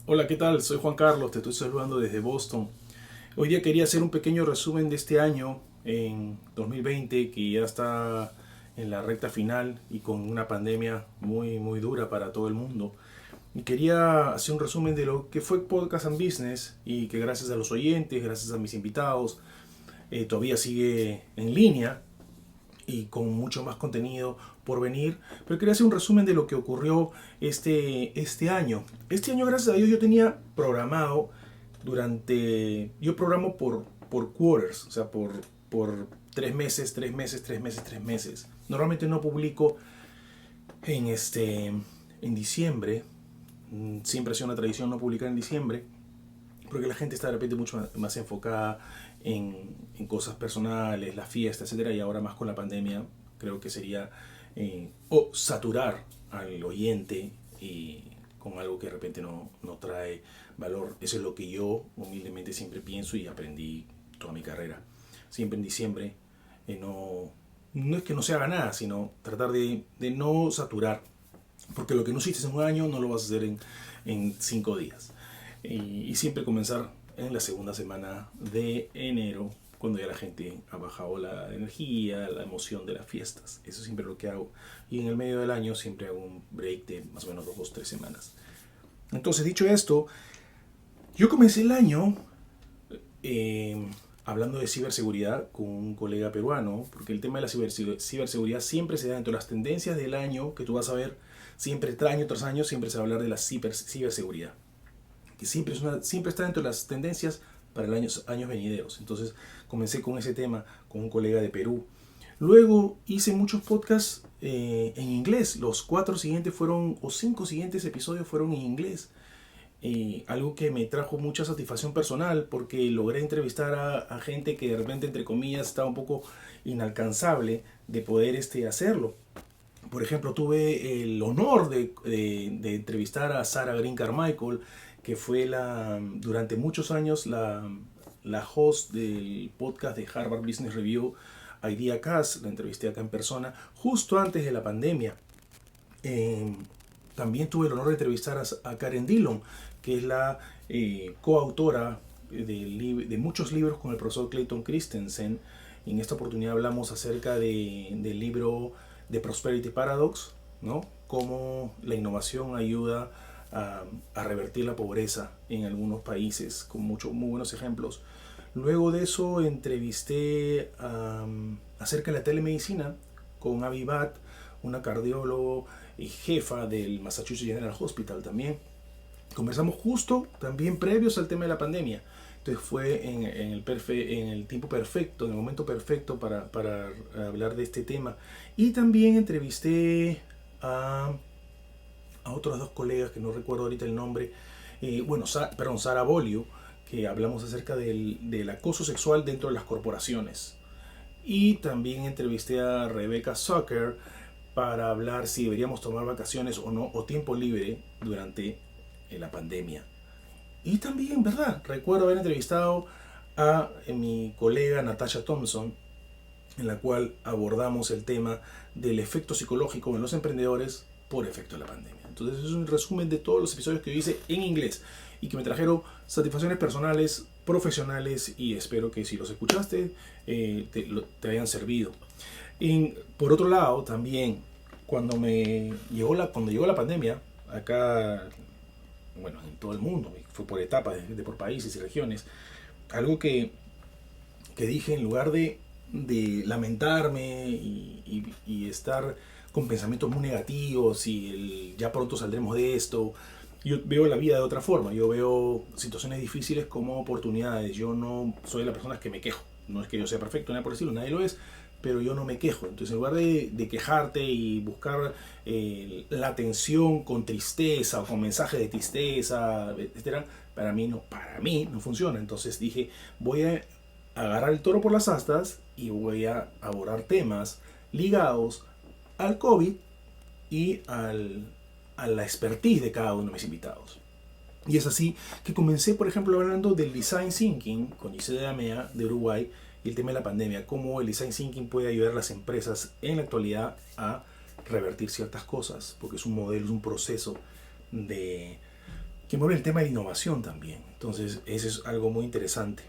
Hola, ¿qué tal? Soy Juan Carlos, te estoy saludando desde Boston. Hoy día quería hacer un pequeño resumen de este año en 2020, que ya está en la recta final y con una pandemia muy dura para todo el mundo. Y quería hacer un resumen de lo que fue Podcast and Business y que gracias a los oyentes, gracias a mis invitados, todavía sigue en línea y con mucho más contenido por venir. Pero quería hacer un resumen de lo que ocurrió este año. Este año, gracias a Dios, yo tenía programado yo programo por quarters, o sea, por 3 meses, 3 meses, 3 meses, 3 meses. Normalmente no publico en diciembre. Siempre ha sido una tradición no publicar en diciembre, porque la gente está de repente mucho más enfocada en cosas personales, las fiestas, etcétera, y ahora más con la pandemia creo que sería o saturar al oyente y con algo que de repente no trae valor. Eso es lo que yo humildemente siempre pienso y aprendí toda mi carrera. Siempre en diciembre no es que no se haga nada, sino tratar de no saturar, porque lo que no hiciste en un año no lo vas a hacer en 5 días. Y siempre comenzar en la segunda semana de enero, cuando ya la gente ha bajado la energía, la emoción de las fiestas. Eso siempre es lo que hago. Y en el medio del año siempre hago un break de más o menos 2 o 3 semanas. Entonces, dicho esto, yo comencé el año eh, hablando de ciberseguridad con un colega peruano, porque el tema de la ciberseguridad siempre se da dentro de las tendencias del año que tú vas a ver. Siempre, año tras año, siempre se va a hablar de la ciberseguridad, que siempre está dentro de las tendencias para los años venideros. Entonces comencé con ese tema con un colega de Perú. Luego hice muchos podcasts en inglés. Los 4 siguientes fueron, o 5 siguientes episodios fueron en inglés. Algo que me trajo mucha satisfacción personal, porque logré entrevistar a gente que de repente, entre comillas, estaba un poco inalcanzable de poder hacerlo. Por ejemplo, tuve el honor de entrevistar a Sarah Green Carmichael, que fue durante muchos años la host del podcast de Harvard Business Review, Idea Cast. La entrevisté acá en persona justo antes de la pandemia. Eh, También tuve el honor de entrevistar a Karen Dillon, que es la coautora de muchos libros con el profesor Clayton Christensen. En esta oportunidad hablamos acerca del libro The Prosperity Paradox, ¿no? Cómo la innovación ayuda a revertir la pobreza en algunos países, con muy buenos ejemplos. Luego de eso entrevisté acerca de la telemedicina con Avi Bhatt, una cardiólogo y jefa del Massachusetts General Hospital también. Conversamos justo también previos al tema de la pandemia. Entonces fue en el tiempo perfecto, en el momento perfecto para hablar de este tema. Y también entrevisté a otros dos colegas que no recuerdo ahorita el nombre. Sara Bolio, que hablamos acerca del acoso sexual dentro de las corporaciones. Y también entrevisté a Rebecca Zucker para hablar si deberíamos tomar vacaciones o no, o tiempo libre durante la pandemia. Y también, ¿verdad? Recuerdo haber entrevistado a mi colega Natasha Thompson, en la cual abordamos el tema del efecto psicológico en los emprendedores por efecto de la pandemia. Entonces es un resumen de todos los episodios que yo hice en inglés y que me trajeron satisfacciones personales, profesionales, y espero que si los escuchaste te hayan servido. Por otro lado, también cuando llegó la pandemia, acá, bueno, en todo el mundo, fue por etapas, por países y regiones, algo que dije, en lugar de lamentarme y estar con pensamientos muy negativos y ya pronto saldremos de esto, yo veo la vida de otra forma. Yo veo situaciones difíciles como oportunidades. Yo no soy de las personas que me quejo. No es que yo sea perfecto, nada por decirlo, nadie lo es, pero yo no me quejo. Entonces, en lugar de quejarte y buscar la atención con tristeza o con mensajes de tristeza, etcétera, para mí no funciona. Entonces dije, voy a agarrar el toro por las astas y voy a abordar temas ligados al COVID y a la expertise de cada uno de mis invitados. Y es así que comencé, por ejemplo, hablando del Design Thinking con Gisela Amea de Uruguay y el tema de la pandemia, cómo el Design Thinking puede ayudar a las empresas en la actualidad a revertir ciertas cosas, porque es un modelo, es un proceso de que mueve el tema de innovación también. Entonces, eso es algo muy interesante.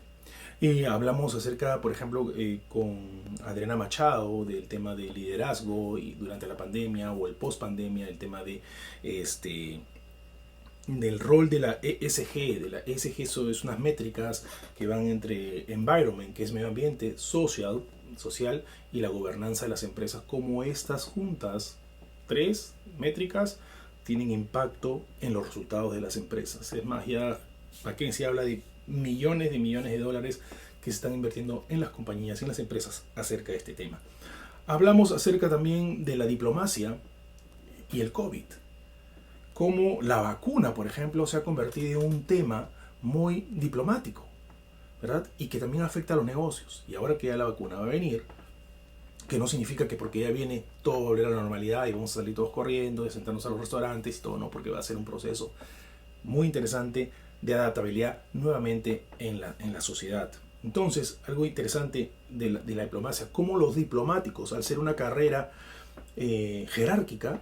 Y hablamos acerca, por ejemplo, con Adriana Machado del tema del liderazgo y durante la pandemia o el post pandemia, el tema de del rol de la ESG. De la ESG es unas métricas que van entre environment, que es medio ambiente, social, y la gobernanza de las empresas, como estas juntas, tres métricas, tienen impacto en los resultados de las empresas. Es más, ya McKinsey habla de millones de dólares que se están invirtiendo en las compañías y en las empresas acerca de este tema. Hablamos acerca también de la diplomacia y el COVID. Cómo la vacuna, por ejemplo, se ha convertido en un tema muy diplomático, ¿verdad? Y que también afecta a los negocios. Y ahora que ya la vacuna va a venir, que no significa que porque ya viene todo volver a la normalidad y vamos a salir todos corriendo, de sentarnos a los restaurantes y todo, no, porque va a ser un proceso muy interesante de adaptabilidad nuevamente en la sociedad. Entonces, algo interesante de la diplomacia, cómo los diplomáticos, al ser una carrera jerárquica,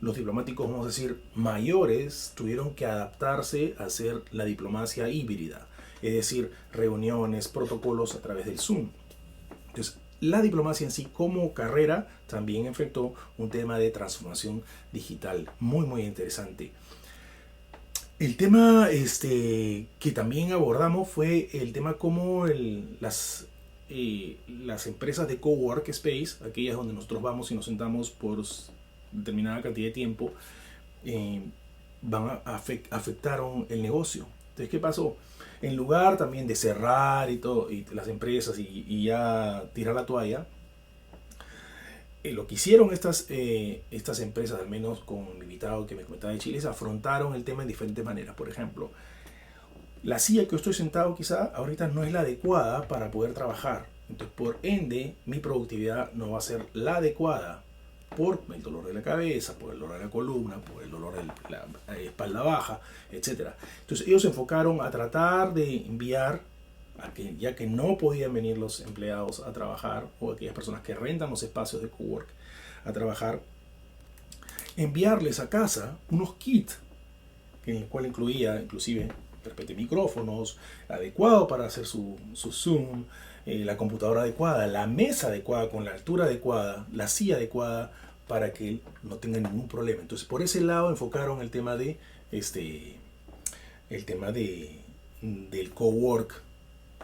los diplomáticos, vamos a decir, mayores, tuvieron que adaptarse a hacer la diplomacia híbrida, es decir, reuniones, protocolos a través del Zoom. Entonces, la diplomacia en sí como carrera también enfrentó un tema de transformación digital muy, muy interesante. El tema que también abordamos fue el tema como las empresas de cowork space, aquellas donde nosotros vamos y nos sentamos por determinada cantidad de tiempo, afectaron el negocio. Entonces, ¿qué pasó? En lugar también de cerrar y todo, y las empresas y ya tirar la toalla, lo que hicieron estas empresas, al menos con mi invitado que me comentaba de Chile, afrontaron el tema de diferentes maneras. Por ejemplo, la silla que yo estoy sentado quizá ahorita no es la adecuada para poder trabajar. Entonces, por ende, mi productividad no va a ser la adecuada por el dolor de la cabeza, por el dolor de la columna, por el dolor de la espalda baja, etc. Entonces, ellos se enfocaron a tratar de enviar, ya que no podían venir los empleados a trabajar, o aquellas personas que rentan los espacios de cowork a trabajar, enviarles a casa unos kits, en el cual incluía inclusive de repente micrófonos adecuados para hacer su Zoom, la computadora adecuada, la mesa adecuada con la altura adecuada, la silla adecuada, para que no tengan ningún problema. Entonces, por ese lado enfocaron el tema de del cowork,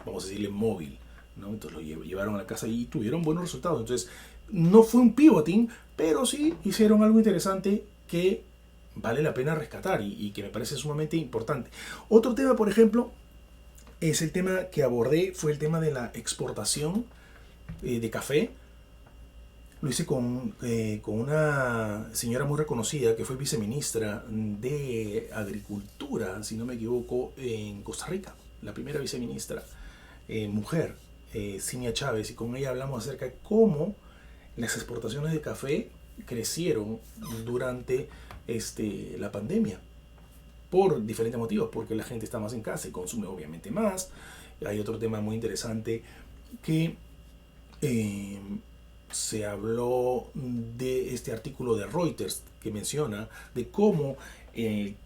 vamos a decirle móvil, ¿no? Entonces lo llevaron a la casa y tuvieron buenos resultados. Entonces, no fue un pivoting, pero sí hicieron algo interesante que vale la pena rescatar y que me parece sumamente importante. Otro tema, por ejemplo, es el tema que abordé, fue el tema de la exportación de café. Lo hice con una señora muy reconocida que fue viceministra de Agricultura, si no me equivoco, en Costa Rica. La primera viceministra mujer, Cinia Chávez, y con ella hablamos acerca de cómo las exportaciones de café crecieron durante la pandemia. Por diferentes motivos, porque la gente está más en casa y consume obviamente más. Hay otro tema muy interesante que se habló de este artículo de Reuters que menciona de cómo en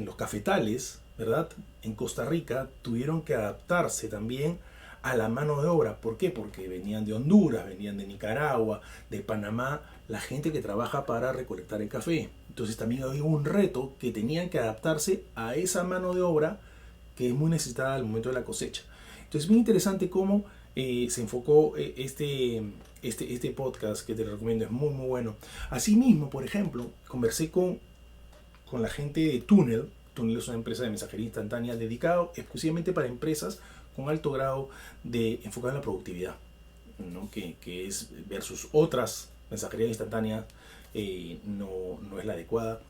los cafetales, ¿verdad?, en Costa Rica tuvieron que adaptarse también a la mano de obra. ¿Por qué? Porque venían de Honduras, venían de Nicaragua, de Panamá, la gente que trabaja para recolectar el café. Entonces también había un reto que tenían que adaptarse a esa mano de obra que es muy necesitada al momento de la cosecha. Entonces es muy interesante cómo se enfocó este podcast, que te lo recomiendo, es muy muy bueno. Asimismo, por ejemplo, conversé con la gente de Tunnel. Tunnel es una empresa de mensajería instantánea dedicada exclusivamente para empresas con alto grado de enfocada en la productividad, ¿no? que es versus otras mensajerías instantáneas, no es la adecuada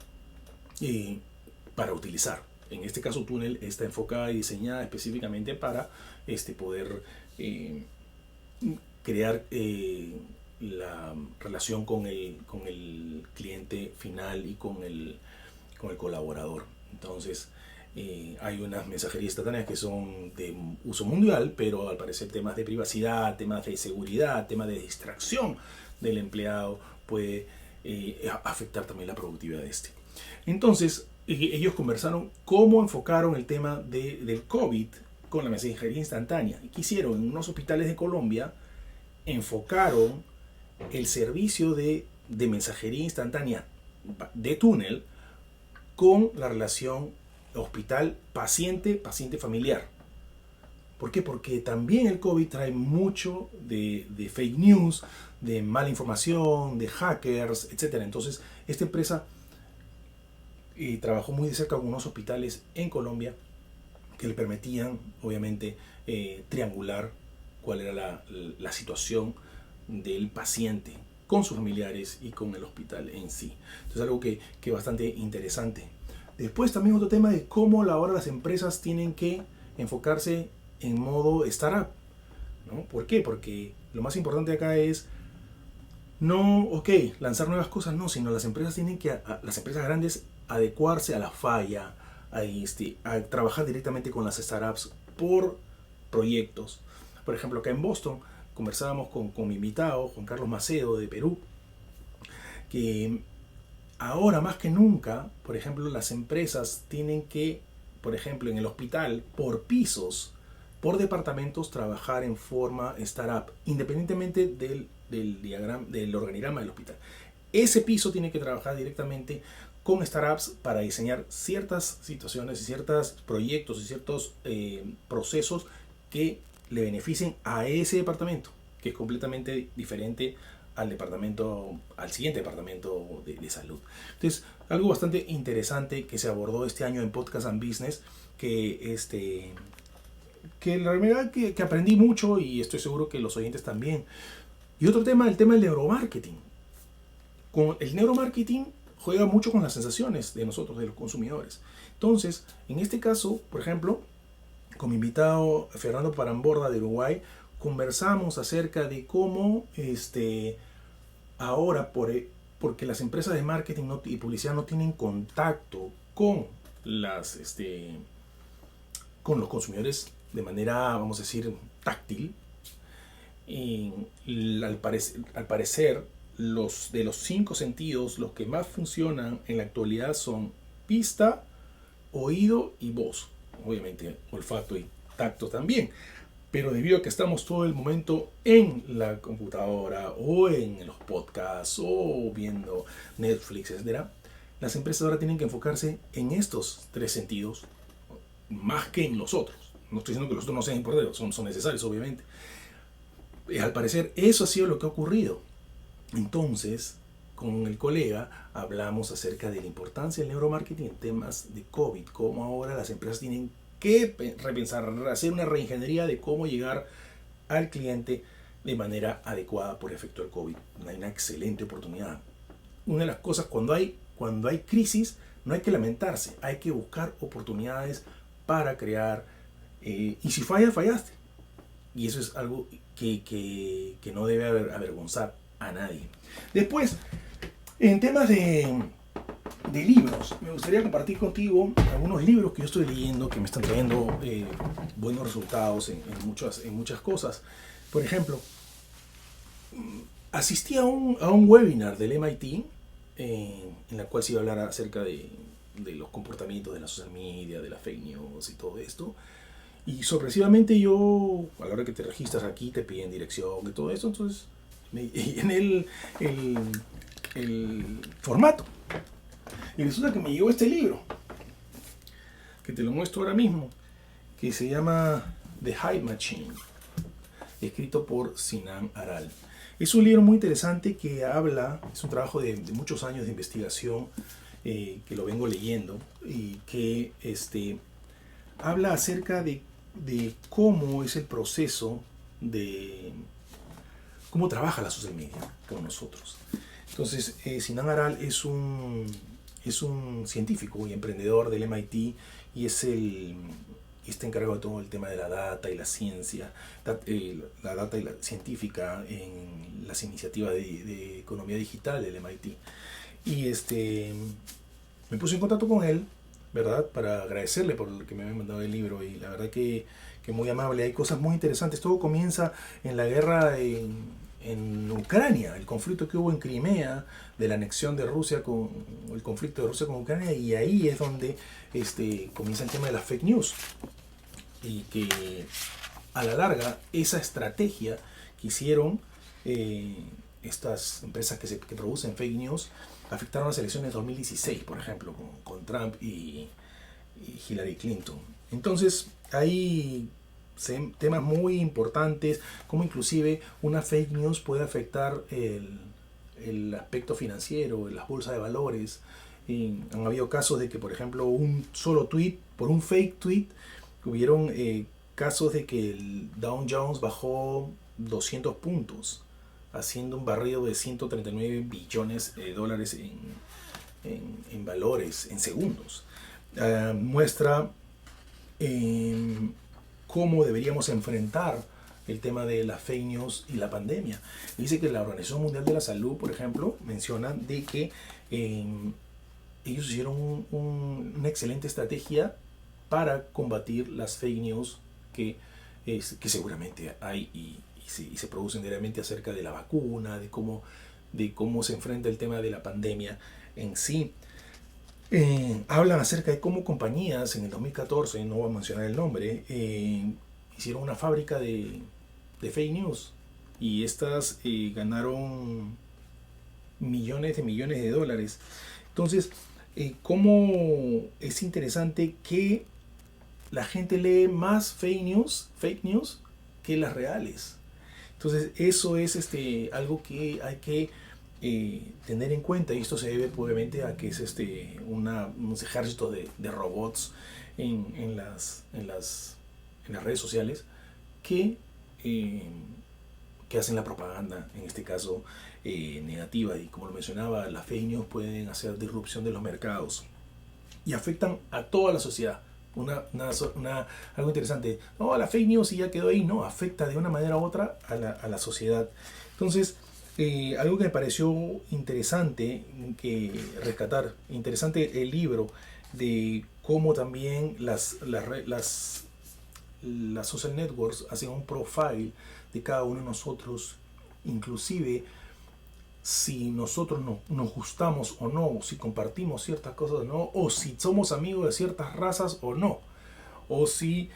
para utilizar. En este caso, Tunnel está enfocada y diseñada específicamente para poder crear la relación con el cliente final y con el colaborador. Entonces, hay unas mensajerías instantáneas que son de uso mundial, pero al parecer temas de privacidad, temas de seguridad, temas de distracción del empleado puede afectar también la productividad de este. Entonces, ellos conversaron cómo enfocaron el tema del COVID con la mensajería instantánea. ¿Qué hicieron? En unos hospitales de Colombia enfocaron el servicio de mensajería instantánea de túnel con la relación hospital-paciente, paciente-familiar. ¿Por qué? Porque también el COVID trae mucho de fake news, de mala información, de hackers, etc. Entonces, esta empresa trabajó muy de cerca con unos hospitales en Colombia que le permitían, obviamente, triangular cuál era la situación del paciente con sus familiares y con el hospital en sí. Entonces, algo que es bastante interesante. Después también otro tema de cómo ahora las empresas tienen que enfocarse en modo startup, ¿no? ¿Por qué? Porque lo más importante acá es no, lanzar nuevas cosas, no, sino las empresas tienen que, las empresas grandes, adecuarse a la falla, a trabajar directamente con las startups por proyectos. Por ejemplo, acá en Boston conversábamos con mi invitado, Juan Carlos Macedo de Perú, que ahora más que nunca, por ejemplo, las empresas tienen que, por ejemplo, en el hospital, por pisos, por departamentos, trabajar en forma startup, independientemente del organigrama del hospital. Ese piso tiene que trabajar directamente con startups para diseñar ciertas situaciones y ciertos proyectos y ciertos procesos que le beneficien a ese departamento, que es completamente diferente al siguiente departamento de salud. Entonces, algo bastante interesante que se abordó este año en Podcast and Business, que la verdad que aprendí mucho y estoy seguro que los oyentes también. Y otro tema, el tema del neuromarketing. El neuromarketing juega mucho con las sensaciones de nosotros, de los consumidores. Entonces, en este caso, por ejemplo, con mi invitado Fernando Paramborda de Uruguay, conversamos acerca de cómo ahora, porque las empresas de marketing y publicidad no tienen contacto con con los consumidores de manera, vamos a decir, táctil, y al parecer de los 5 sentidos, los que más funcionan en la actualidad son vista, oído y voz. Obviamente olfato y tacto también. Pero debido a que estamos todo el momento en la computadora o en los podcasts o viendo Netflix, etc., las empresas ahora tienen que enfocarse en estos 3 sentidos más que en los otros. No estoy diciendo que los otros no sean importantes, son necesarios, obviamente. Al parecer, eso ha sido lo que ha ocurrido. Entonces, con el colega hablamos acerca de la importancia del neuromarketing en temas de COVID, cómo ahora las empresas tienen que repensar, hacer una reingeniería de cómo llegar al cliente de manera adecuada por efecto del COVID. Hay una excelente oportunidad. Una de las cosas, cuando hay crisis, no hay que lamentarse, hay que buscar oportunidades para crear, y si fallaste. Y eso es algo que no debe avergonzar a nadie. Después, en temas de libros, me gustaría compartir contigo algunos libros que yo estoy leyendo que me están trayendo buenos resultados en muchas cosas. Por ejemplo, asistí a un webinar del MIT en la cual se iba a hablar acerca de los comportamientos de la social media, de la fake news y todo esto. Y sorpresivamente yo, a la hora que te registras aquí, te piden dirección y todo eso, entonces en el formato. Y resulta que me llegó este libro, que te lo muestro ahora mismo, que se llama The Hype Machine, escrito por Sinan Aral. Es un libro muy interesante que es un trabajo de muchos años de investigación, que lo vengo leyendo, y que habla acerca de cómo es el proceso de cómo trabaja la social media con nosotros. Entonces, Sinan Aral es un científico y emprendedor del MIT y está encargado de todo el tema de la data y la ciencia, la data y la científica en las iniciativas de economía digital del MIT. Y me puse en contacto con él, ¿verdad? Para agradecerle por el que me había mandado el libro, y la verdad que muy amable. Hay cosas muy interesantes. Todo comienza en la guerra en en Ucrania, el conflicto que hubo en Crimea, de la anexión de Rusia con el conflicto de Rusia con Ucrania, y ahí es donde comienza el tema de las fake news. Y que a la larga esa estrategia que hicieron estas empresas que producen fake news afectaron las elecciones de 2016, por ejemplo, con Trump y Hillary Clinton. Entonces hay temas muy importantes, como inclusive una fake news puede afectar el aspecto financiero, las bolsas de valores. Han habido casos de que, por ejemplo, un solo tweet, por un fake tweet, hubieron casos de que el Dow Jones bajó 200 puntos, haciendo un barrido de 139 billones de dólares en valores, en segundos. Muestra cómo deberíamos enfrentar el tema de las fake news y la pandemia. Dice que la Organización Mundial de la Salud, por ejemplo, menciona de que ellos hicieron una excelente estrategia para combatir las fake news que seguramente hay y se producen diariamente acerca de la vacuna, de cómo se enfrenta el tema de la pandemia en sí. Hablan acerca de cómo compañías en el 2014, no voy a mencionar el nombre, hicieron una fábrica de fake news y estas ganaron millones de dólares. Entonces, cómo es interesante que la gente lee más fake news que las reales. Entonces, eso es algo que hay que tener en cuenta, y esto se debe obviamente a que es unos ejércitos de robots en las redes sociales que hacen la propaganda, en este caso negativa, y como lo mencionaba, las fake news pueden hacer disrupción de los mercados y afectan a toda la sociedad. Algo interesante, no, la fake news y ya quedó ahí, no, afecta de una manera u otra a la sociedad. Entonces, algo que me pareció interesante rescatar, interesante el libro de cómo también las social networks hacen un profile de cada uno de nosotros, inclusive si nosotros nos gustamos o no, si compartimos ciertas cosas o no, o si somos amigos de ciertas razas o no, o si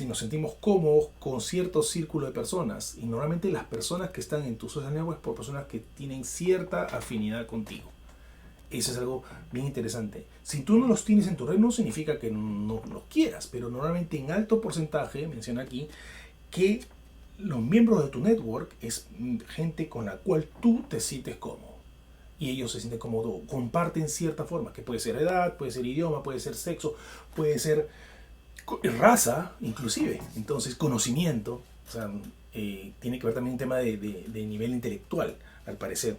nos sentimos cómodos con cierto círculo de personas. Y normalmente las personas que están en tus social networks por personas que tienen cierta afinidad contigo. Eso es algo bien interesante. Si tú no los tienes en tu red, no significa que no los quieras, pero normalmente en alto porcentaje, menciona aquí, que los miembros de tu network es gente con la cual tú te sientes cómodo. Y ellos se sienten cómodos, comparten cierta forma, que puede ser edad, puede ser idioma, puede ser sexo, puede ser raza, inclusive. Entonces, conocimiento, o sea, tiene que ver también un tema de nivel intelectual, al parecer.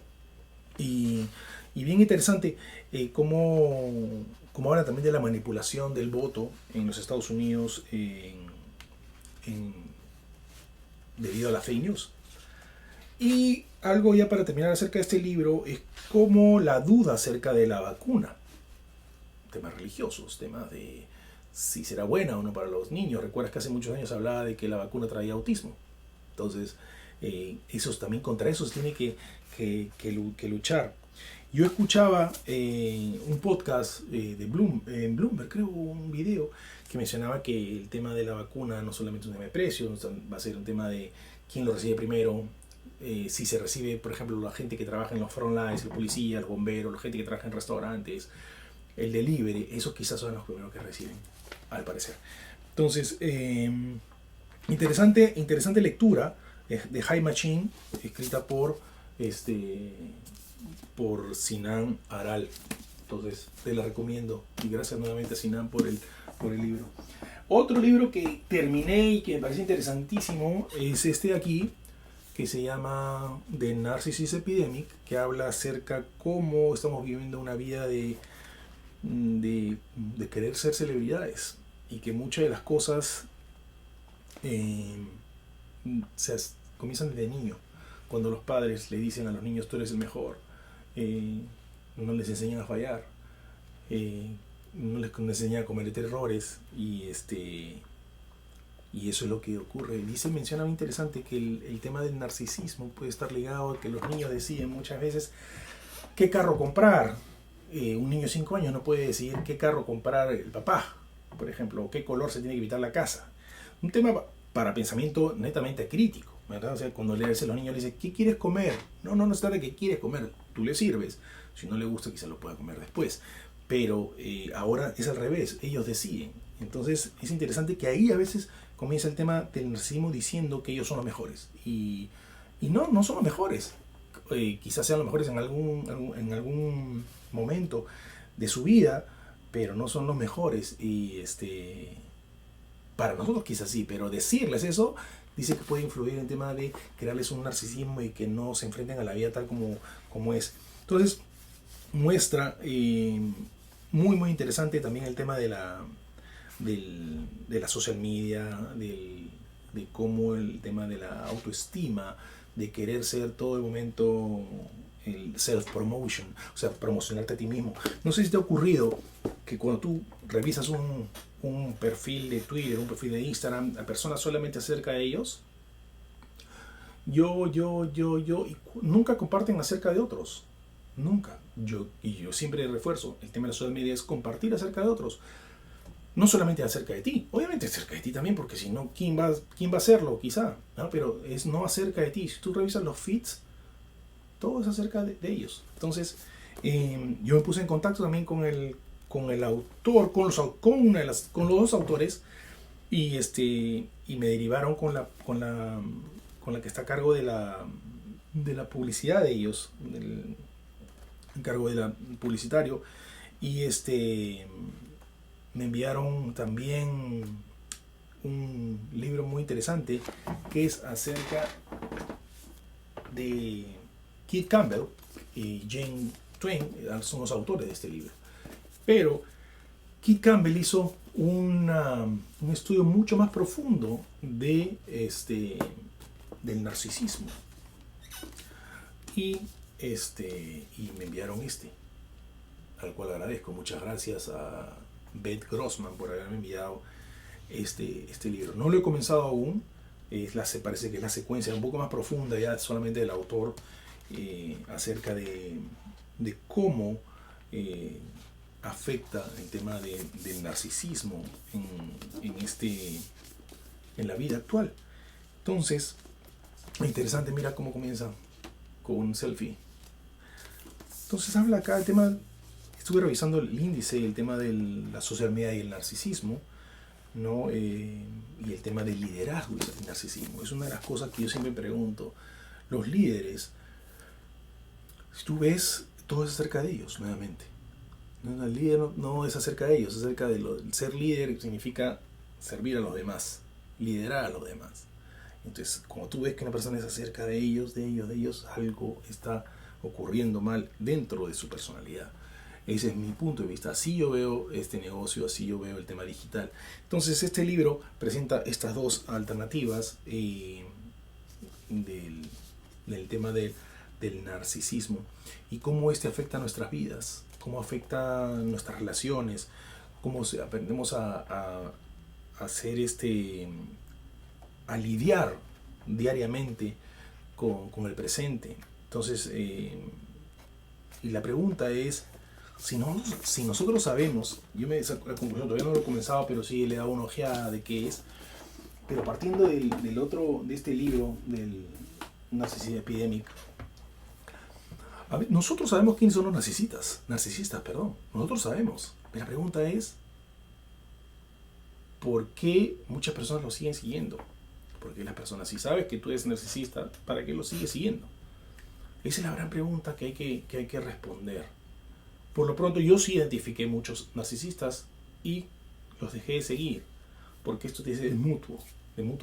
Y bien interesante cómo habla también de la manipulación del voto en los Estados Unidos debido a la fake news. Y algo ya para terminar acerca de este libro es cómo la duda acerca de la vacuna, temas religiosos, temas de si será buena o no para los niños. Recuerdas que hace muchos años hablaba de que la vacuna traía autismo. Entonces, también contra eso se tiene que luchar. Yo escuchaba un podcast en Bloomberg, creo, un video que mencionaba que el tema de la vacuna no solamente es un tema de precio, va a ser un tema de quién lo recibe primero, si se recibe, por ejemplo, la gente que trabaja en los frontlines, los policías, los bomberos, la gente que trabaja en restaurantes, el delivery, esos quizás son los primeros que reciben, al parecer. Entonces, interesante lectura de High Machine, escrita por Sinan Aral. Entonces, te la recomiendo. Y gracias nuevamente a Sinan por el libro. Otro libro que terminé y que me parece interesantísimo es este de aquí, que se llama The Narcissist Epidemic, que habla acerca de cómo estamos viviendo una vida de querer ser celebridades y que muchas de las cosas comienzan desde niño, cuando los padres le dicen a los niños tú eres el mejor, no les enseñan a fallar, no les enseñan a cometer errores y Y eso es lo que ocurre. Dice, menciona muy interesante que el tema del narcisismo puede estar ligado a que los niños deciden muchas veces qué carro comprar. Un niño de 5 años no puede decidir qué carro comprar el papá, por ejemplo, o qué color se tiene que pintar la casa. Un tema para pensamiento netamente crítico, ¿verdad? O sea, cuando le dice a los niños, le dice, ¿qué quieres comer? No se trata de qué quieres comer, tú le sirves. Si no le gusta, quizá lo pueda comer después. Pero ahora es al revés, ellos deciden. Entonces es interesante que ahí a veces comienza el tema del narcisismo diciendo que ellos son los mejores. Y no son los mejores. Quizás sean los mejores en algún momento de su vida, pero no son los mejores. Y para nosotros quizás sí, pero decirles eso dice que puede influir en el tema de crearles un narcisismo y que no se enfrenten a la vida tal como es. Entonces muestra muy interesante también el tema de la social media, de cómo el tema de la autoestima, de querer ser todo el momento el self-promotion, o sea, promocionarte a ti mismo. No sé si te ha ocurrido que cuando tú revisas un perfil de Twitter, un perfil de Instagram, a personas solamente acerca de ellos, yo, y nunca comparten acerca de otros. Nunca. Yo siempre refuerzo, el tema de la social media es compartir acerca de otros. No solamente acerca de ti, obviamente acerca de ti también, porque si no, ¿quién va a hacerlo? Quizá, ¿no? Pero es no acerca de ti. Si tú revisas los feeds, todo es acerca de ellos. Entonces, yo me puse en contacto también con el autor, con los dos autores, y me derivaron con la que está a cargo de la publicidad de ellos, del encargo de la publicitario, y me enviaron también un libro muy interesante que es acerca de Keith Campbell y Jane Twain, son los autores de este libro. Pero Keith Campbell hizo un estudio mucho más profundo del narcisismo. Y me enviaron al cual agradezco. Muchas gracias a Beth Grossman por haberme enviado este libro. No lo he comenzado aún, parece que es la secuencia un poco más profunda ya solamente del autor acerca de cómo afecta el tema del narcisismo en la vida actual. Entonces, interesante, mira cómo comienza con un selfie. Entonces habla acá el tema. Estuve revisando el índice, el tema de la social media y el narcisismo, ¿no? Y el tema del liderazgo y el narcisismo. Es una de las cosas que yo siempre pregunto. Los líderes, si tú ves, todo es acerca de ellos, nuevamente. El líder no es acerca de ellos, es acerca de ser líder significa servir a los demás, liderar a los demás. Entonces, cuando tú ves que una persona es acerca de ellos, algo está ocurriendo mal dentro de su personalidad. Ese es mi punto de vista. Así yo veo este negocio, así yo veo el tema digital. Entonces este libro presenta estas dos alternativas del tema del narcisismo y cómo afecta nuestras vidas, cómo afecta nuestras relaciones, cómo aprendemos a hacer a lidiar diariamente con el presente. Entonces, y la pregunta es, si nosotros sabemos, yo me saco la conclusión, todavía no lo he comenzado, pero sí le he dado una ojeada de qué es, pero partiendo de este libro, del Narcisism Epidemic, nosotros sabemos quiénes son los narcisistas, nosotros sabemos, pero la pregunta es, ¿por qué muchas personas lo siguen siguiendo? Porque las personas, si sabes que tú eres narcisista, ¿para qué lo sigues siguiendo? Esa es la gran pregunta que hay que responder. Por lo pronto yo sí identifiqué muchos narcisistas y los dejé de seguir, porque esto es de mutuo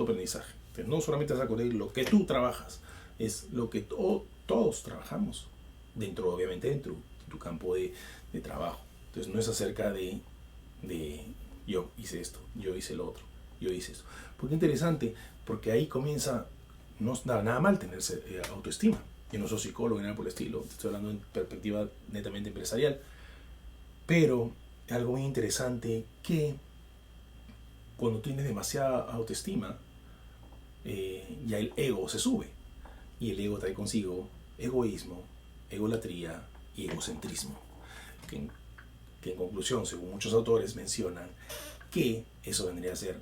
aprendizaje. Entonces, no solamente vas a conseguir lo que tú trabajas, es lo que todos trabajamos, obviamente dentro de tu campo de trabajo. Entonces no es acerca de yo hice esto, yo hice lo otro, yo hice esto. Porque es interesante, porque ahí comienza, no es nada mal tenerse autoestima. Yo no soy psicólogo ni nada por el estilo, estoy hablando en perspectiva netamente empresarial, pero algo muy interesante que cuando tienes demasiada autoestima, ya el ego se sube. Y el ego trae consigo egoísmo, egolatría y egocentrismo. Que en conclusión, según muchos autores mencionan, que eso vendría a ser: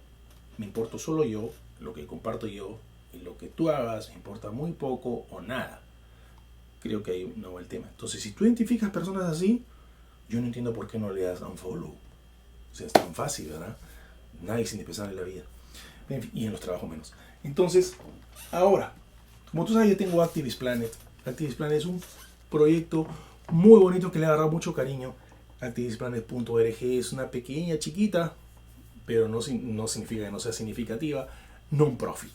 me importo solo yo, lo que comparto yo, y lo que tú hagas me importa muy poco o nada. Creo que ahí no va el tema. Entonces, si tú identificas personas así, yo no entiendo por qué no le das unfollow. O sea, es tan fácil, ¿verdad? Nadie es indispensable en la vida. Y en los trabajos menos. Entonces, ahora, como tú sabes, yo tengo Activist Planet. Activist Planet es un proyecto muy bonito que le agarra mucho cariño. Activistplanet.org es una pequeña, chiquita, pero no significa que no sea significativa, non-profit,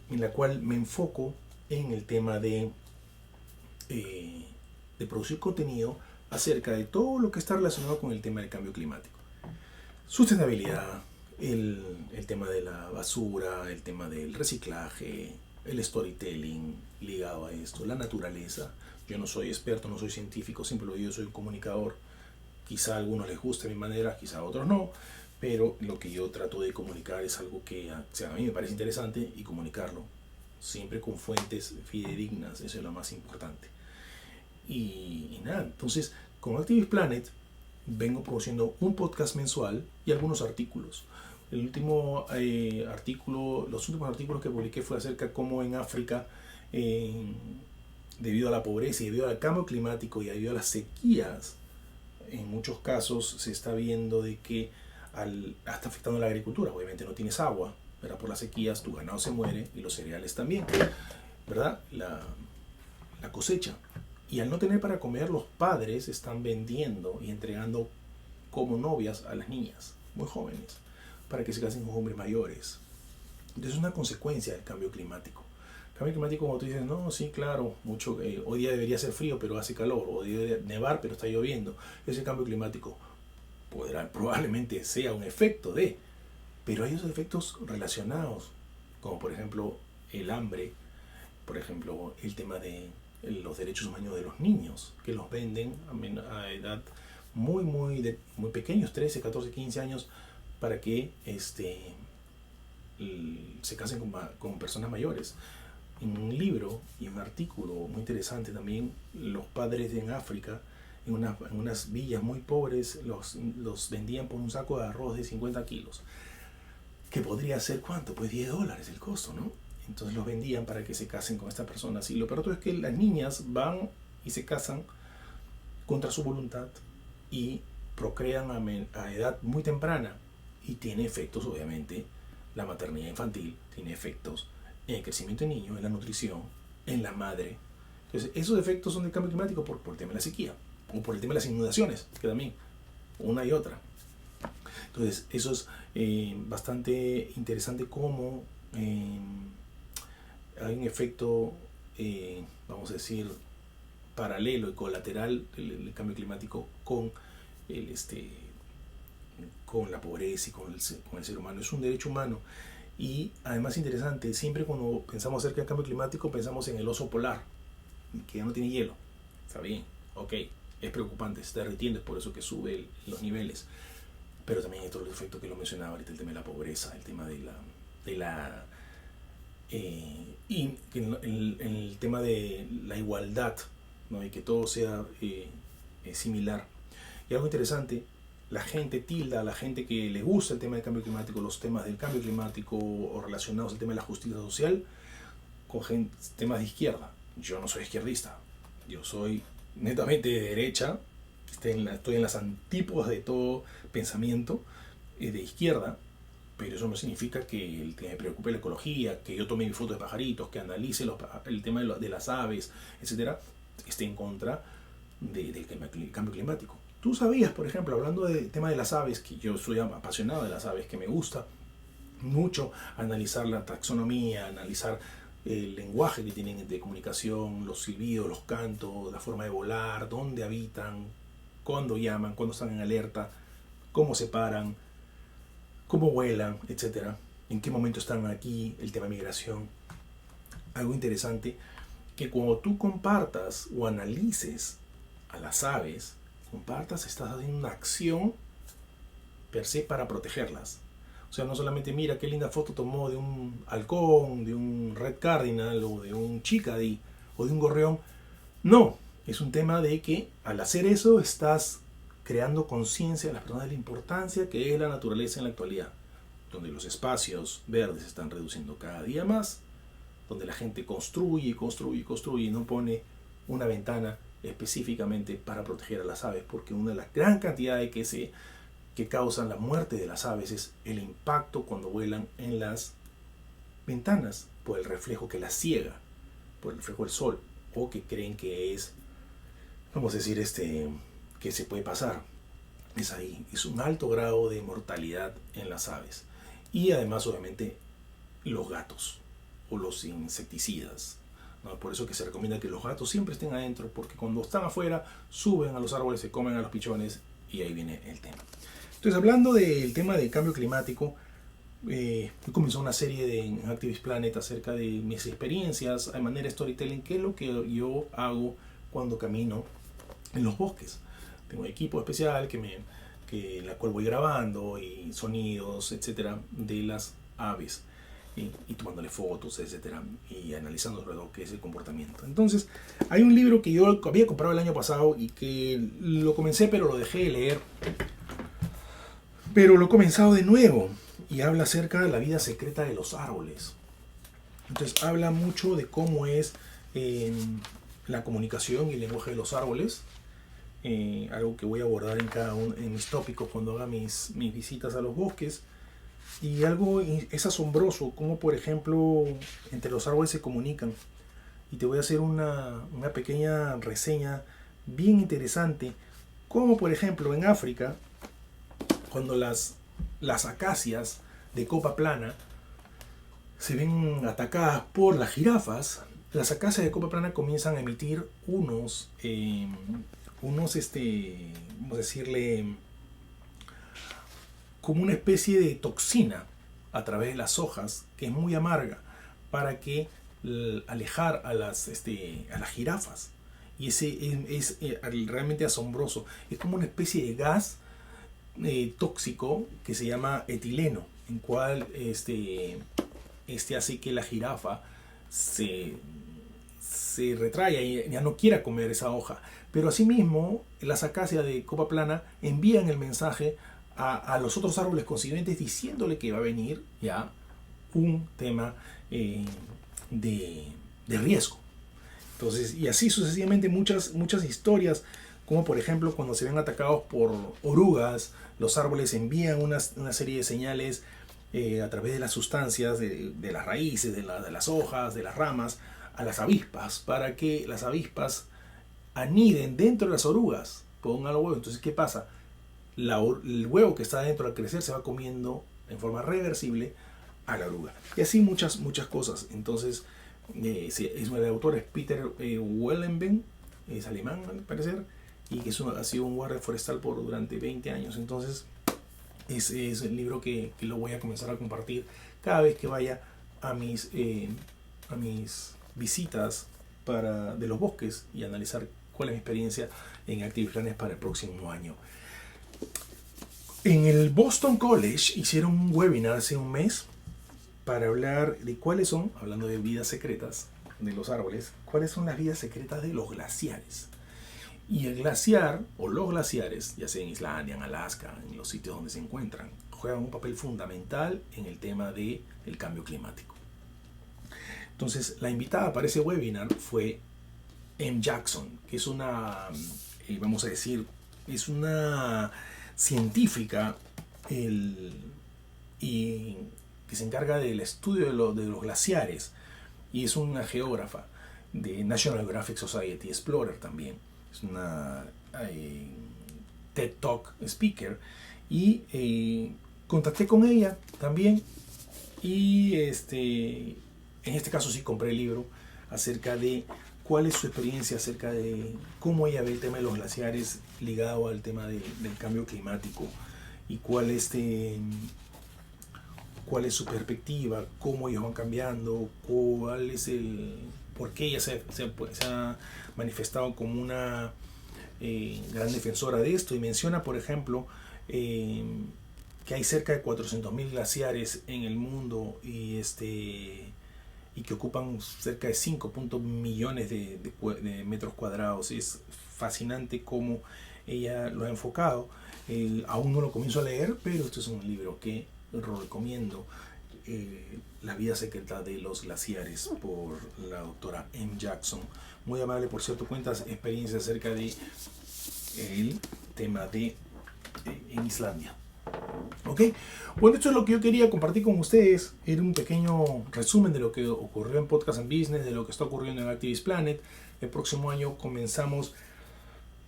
en la cual me enfoco en el tema de producir contenido acerca de todo lo que está relacionado con el tema del cambio climático. Sustentabilidad, el tema de la basura, el tema del reciclaje, el storytelling ligado a esto, la naturaleza. Yo no soy experto, no soy científico, simplemente yo soy un comunicador. Quizá a algunos les guste mi manera, quizá a otros no, pero lo que yo trato de comunicar es algo que a mí me parece interesante, y comunicarlo siempre con fuentes fidedignas, eso es lo más importante. Y nada, entonces con Activist Planet vengo produciendo un podcast mensual y algunos artículos. Los últimos artículos que publiqué fue acerca de cómo en África, debido a la pobreza y debido al cambio climático y debido a las sequías, en muchos casos se está viendo de que está afectando a la agricultura. Obviamente no tienes agua, ¿verdad? Por las sequías tu ganado se muere y los cereales también, ¿verdad? La cosecha. Y al no tener para comer, los padres están vendiendo y entregando como novias a las niñas muy jóvenes para que se casen con hombres mayores. Entonces es una consecuencia del cambio climático. El cambio climático, como tú dices, no, sí, claro, hoy día debería ser frío pero hace calor, o debería nevar pero está lloviendo. Ese cambio climático probablemente sea un efecto pero hay esos efectos relacionados, como por ejemplo el hambre, por ejemplo el tema de los derechos humanos de los niños, que los venden a edad muy pequeños, 13, 14, 15 años, para que se casen con personas mayores. En un libro y un artículo muy interesante también, los padres en África, en unas villas muy pobres, los vendían por un saco de arroz de 50 kilos, que podría ser, ¿cuánto? Pues $10 el costo, ¿no? Entonces los vendían para que se casen con estas personas. Y lo peor es que las niñas van y se casan contra su voluntad y procrean a edad muy temprana, y tiene efectos, obviamente, la maternidad infantil tiene efectos en el crecimiento del niño, en la nutrición, en la madre. Entonces esos efectos son del cambio climático por el tema de la sequía, o por el tema de las inundaciones, que también, una y otra. Entonces eso es bastante interesante, cómo hay un efecto, vamos a decir, paralelo y colateral del cambio climático con la pobreza y con el ser humano. Es un derecho humano. Y además interesante, siempre cuando pensamos acerca del cambio climático pensamos en el oso polar, que ya no tiene hielo. Está bien, ok, es preocupante, se está derritiendo, es por eso que sube los niveles. Pero también hay todos los efectos que lo mencionaba ahorita, el tema de la pobreza, el tema el tema de la igualdad, ¿no? Y que todo sea similar. Y algo interesante, la gente tilda, a la gente que le gusta el tema del cambio climático, los temas del cambio climático o relacionados al tema de la justicia social, con temas de izquierda. Yo no soy izquierdista, yo soy netamente de derecha, estoy en las antípodas de todo pensamiento de izquierda, pero eso no significa que me preocupe la ecología, que yo tome mi foto de pajaritos, que analice el tema de las aves, etcétera, esté en contra del cambio climático. Tú sabías, por ejemplo, hablando del tema de las aves, que yo soy apasionado de las aves, que me gusta mucho analizar la taxonomía, analizar el lenguaje que tienen de comunicación, los silbidos, los cantos, la forma de volar, dónde habitan, cuándo llaman, cuándo están en alerta, cómo se paran, cómo vuelan, etcétera, en qué momento están aquí, el tema de migración. Algo interesante, que cuando tú compartas o analices a las aves, estás haciendo una acción per se para protegerlas. O sea, no solamente mira qué linda foto tomó de un halcón, de un red cardinal o de un chicadí o de un gorrión. No, es un tema de que al hacer eso estás creando conciencia de las personas de la importancia que es la naturaleza en la actualidad, donde los espacios verdes se están reduciendo cada día más, donde la gente construye, construye, construye y no pone una ventana específicamente para proteger a las aves, porque una de las gran cantidades que causan la muerte de las aves es el impacto cuando vuelan en las ventanas por el reflejo que las ciega, por el reflejo del sol, o que creen que es, vamos a decir, que se puede pasar. Es ahí, es un alto grado de mortalidad en las aves. Y además, obviamente, los gatos o los insecticidas, ¿no? Por eso que se recomienda que los gatos siempre estén adentro, porque cuando están afuera suben a los árboles, se comen a los pichones y ahí viene el tema. Entonces, hablando del tema del cambio climático, comenzó una serie en Activist Planet acerca de mis experiencias de manera storytelling, que es lo que yo hago cuando camino en los bosques. Tengo un equipo especial en la cual voy grabando y sonidos, etcétera, de las aves y tomándole fotos, etcétera, y analizando luego qué es el comportamiento. Entonces, hay un libro que yo había comprado el año pasado y que lo comencé pero lo dejé de leer, pero lo he comenzado de nuevo y habla acerca de la vida secreta de los árboles. Entonces, habla mucho de cómo es la comunicación y el lenguaje de los árboles. Algo que voy a abordar en mis tópicos cuando haga mis visitas a los bosques. Y algo es asombroso, como por ejemplo entre los árboles se comunican. Y te voy a hacer una pequeña reseña bien interesante, como por ejemplo en África, cuando las acacias de copa plana se ven atacadas por las jirafas, las acacias de copa plana comienzan a emitir vamos a decirle, como una especie de toxina a través de las hojas, que es muy amarga, para que alejar a las jirafas. Y ese es realmente asombroso. Es como una especie de gas tóxico que se llama etileno, en cual hace que la jirafa se retraiga y ya no quiera comer esa hoja. Pero asimismo, las acacias de copa plana envían el mensaje a los otros árboles consiguientes diciéndole que va a venir ya un tema de riesgo. Entonces, y así sucesivamente muchas historias, como por ejemplo cuando se ven atacados por orugas, los árboles envían una serie de señales a través de las sustancias, de las raíces, de las hojas, de las ramas, a las avispas, para que las avispas aniden dentro de las orugas, pongan los huevos. Entonces, ¿qué pasa? El huevo que está dentro al crecer se va comiendo en forma reversible a la oruga. Y así muchas cosas. Entonces, el autor es Peter Wellenben, es alemán al parecer, y que ha sido un guardia forestal durante 20 años. Entonces, es el libro que lo voy a comenzar a compartir cada vez que vaya a mis visitas de los bosques y analizar cuál es mi experiencia en Activist Planet para el próximo año. En el Boston College hicieron un webinar hace un mes para hablar de cuáles son, hablando de vidas secretas de los árboles, cuáles son las vidas secretas de los glaciares. Y el glaciar, o los glaciares, ya sea en Islandia, en Alaska, en los sitios donde se encuentran, juegan un papel fundamental en el tema del cambio climático. Entonces, la invitada para ese webinar fue M. Jackson, que es vamos a decir, es una científica y que se encarga del estudio de los glaciares, y es una geógrafa de National Geographic Society, Explorer también. Es una TED Talk speaker, y contacté con ella también, y en este caso sí compré el libro acerca de cuál es su experiencia, acerca de cómo ella ve el tema de los glaciares ligado al tema del cambio climático, y cuál es su perspectiva, cómo ellos van cambiando, por qué ella se ha manifestado como una gran defensora de esto, y menciona, por ejemplo, que que hay cerca de 400.000 glaciares en el mundo y que ocupan cerca de 5 millones de metros cuadrados. Es fascinante cómo ella lo ha enfocado. Aún no lo comienzo a leer, pero este es un libro que lo recomiendo. La vida secreta de los glaciares, por la doctora M. Jackson. Muy amable, por cierto, cuentas experiencias acerca de el tema de en Islandia. Ok, bueno, esto es lo que yo quería compartir con ustedes. Era un pequeño resumen de lo que ocurrió en Podcast and Business, de lo que está ocurriendo en Activist Planet. El próximo año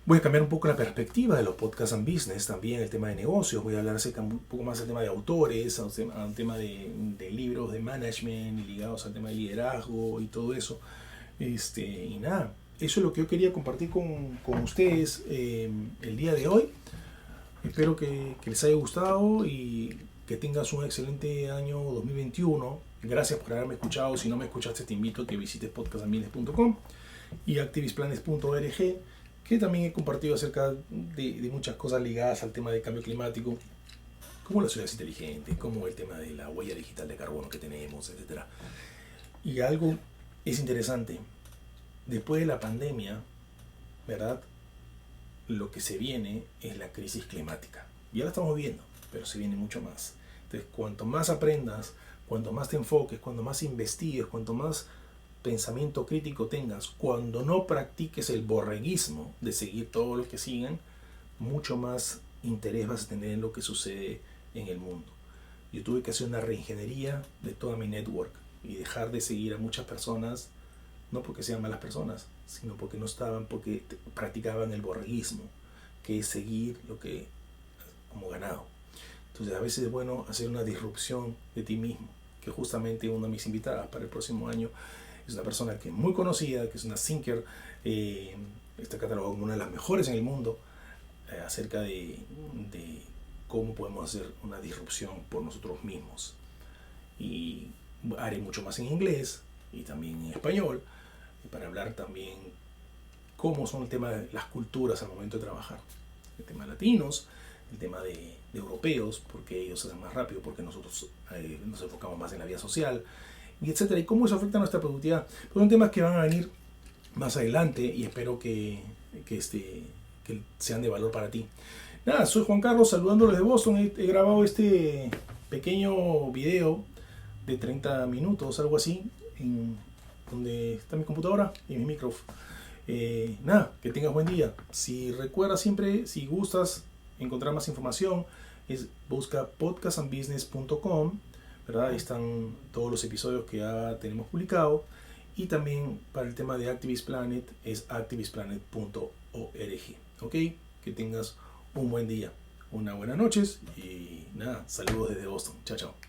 voy a cambiar un poco la perspectiva de los Podcast and Business, también el tema de negocios. Voy a hablar un poco más del tema de autores, al tema de libros de management y ligados al tema de liderazgo y todo eso. Y nada, eso es lo que yo quería compartir con ustedes el día de hoy. Espero que les haya gustado y que tengas un excelente año 2021. Gracias por haberme escuchado. Si no me escuchaste, te invito a que visites podcastandbusiness.com y activistplanes.org, que también he compartido acerca de muchas cosas ligadas al tema del cambio climático, como las ciudades inteligentes, como el tema de la huella digital de carbono que tenemos, etc. Y algo es interesante. Después de la pandemia, ¿verdad?, lo que se viene es la crisis climática. Ya la estamos viendo, pero se viene mucho más. Entonces, cuanto más aprendas, cuanto más te enfoques, cuanto más investigues, cuanto más pensamiento crítico tengas, cuando no practiques el borreguismo de seguir todo lo que sigan, mucho más interés vas a tener en lo que sucede en el mundo. Yo tuve que hacer una reingeniería de toda mi network y dejar de seguir a muchas personas, no porque sean malas personas, sino porque porque practicaban el borreguismo, que es seguir lo que como ganado. Entonces a veces es bueno hacer una disrupción de ti mismo, que justamente una de mis invitadas para el próximo año es una persona que es muy conocida, que es una thinker, está catalogada como una de las mejores en el mundo, acerca de cómo podemos hacer una disrupción por nosotros mismos. Y haré mucho más en inglés y también en español, para hablar también cómo son el tema de las culturas al momento de trabajar. El tema de latinos, el tema de europeos, porque ellos hacen más rápido, porque nosotros nos enfocamos más en la vida social, y etcétera, y cómo eso afecta a nuestra productividad. Pues son temas que van a venir más adelante y espero que sean de valor para ti. Nada, soy Juan Carlos, saludándoles de Boston. He grabado este pequeño video de 30 minutos, algo así, donde está mi computadora y mi micrófono. Nada, que tengas buen día. Si recuerda siempre, si gustas encontrar más información, busca podcastandbusiness.com, ¿verdad? Ahí están todos los episodios que ya tenemos publicados. Y también para el tema de Activist Planet es activistplanet.org. ¿Ok? Que tengas un buen día, unas buenas noches y nada, saludos desde Boston. Chao, chao.